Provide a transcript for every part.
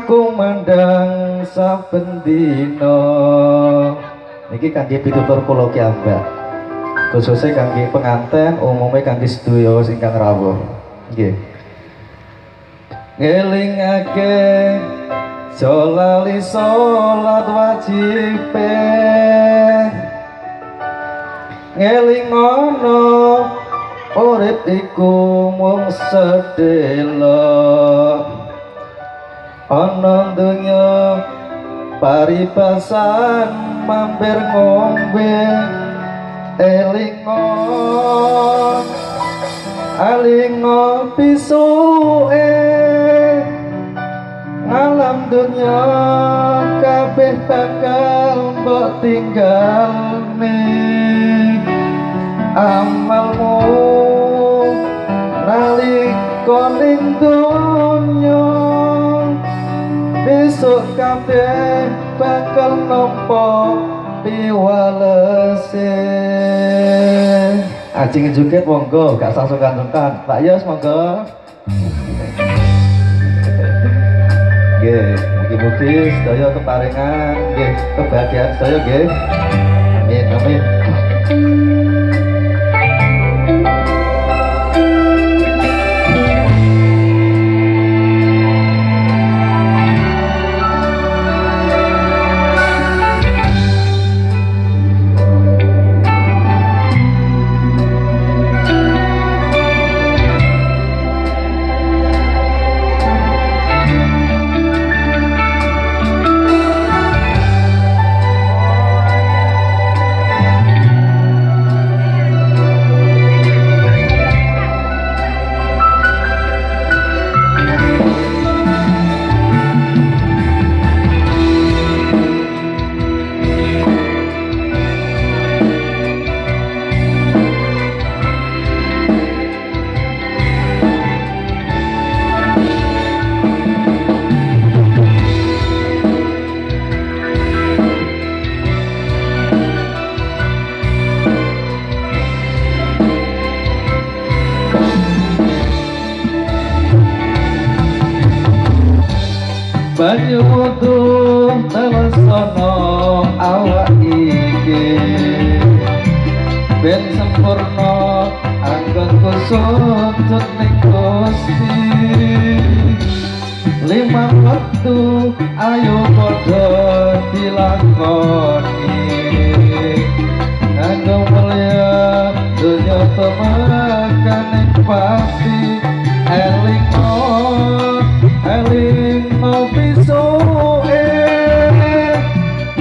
kumandang saben dina. Niki kangge pitutur kula ki ambak. Khususnya kangge penganten, umumnya kangge sedaya ingkang rawuh. Nggih. Ngelingake jolali salat wajib, ngelingono urip iku mung sedhela. Ana donya paribasan mampir ngombe, elingo alingo pisuke ngalam dunya kabeh bakal mbok tinggalne. Amalmu nalika ning dunya besok kabeh bakal nampa piwalese. Ajeng joget monggo, gak sungkan-sungkan. Pak Yos monggo. Nggih, mugi-mugi sedaya keparingan nggih kebahagiaan sedaya nggih. Amin amin. Banyu wudu telesono awak iki ben sempurna anggonku sujud ning Gusti. Lima waktu ayo padha dilakoni kanggo mulya donya temakan ing pasti. Elingo pisuke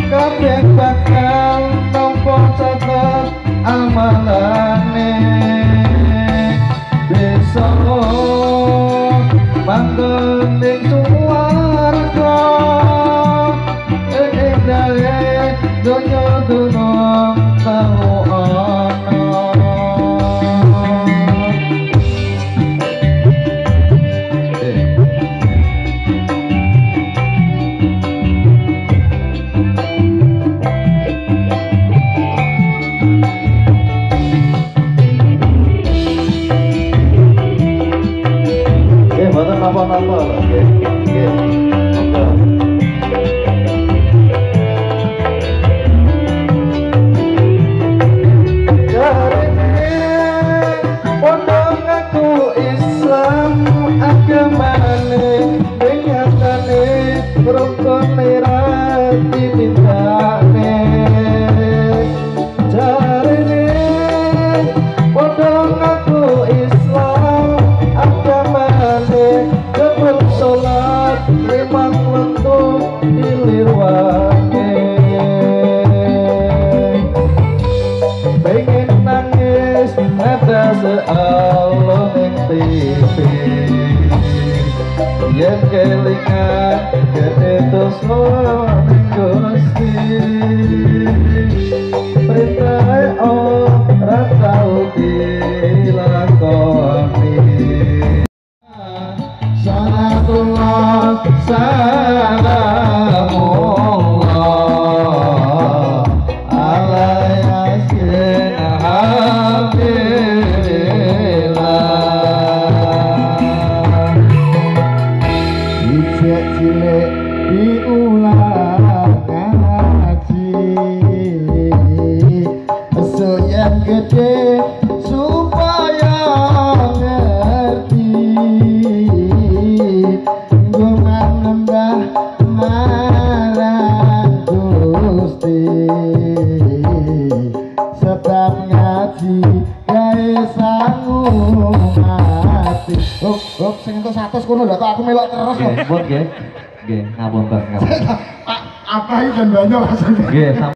kabeh bakal nampa catet amalane. Besok manggon ning swarga endahe donya dunung tau ana. Apa-apa lho nggih. Nggih. Monggo. Jarene padha ngaku Islam agamane nyatane rukun mirati tindakne. Jarene padha ngaku Islam agamane jebul sholat limang waktu dilirwake. Pengen nangis ada sealon ning TV yen kelingan gede dosa ning Gusti. Perintah ora tau dilakoni. Salatullah salamullah ala yasin habillah. Ijek cilik Sing entuk 100 kono lho kok aku melok terus kok. Nggih, pun nggih. Nggih, ngapunten. Apa iki dan banyak maksudnya. Nggih,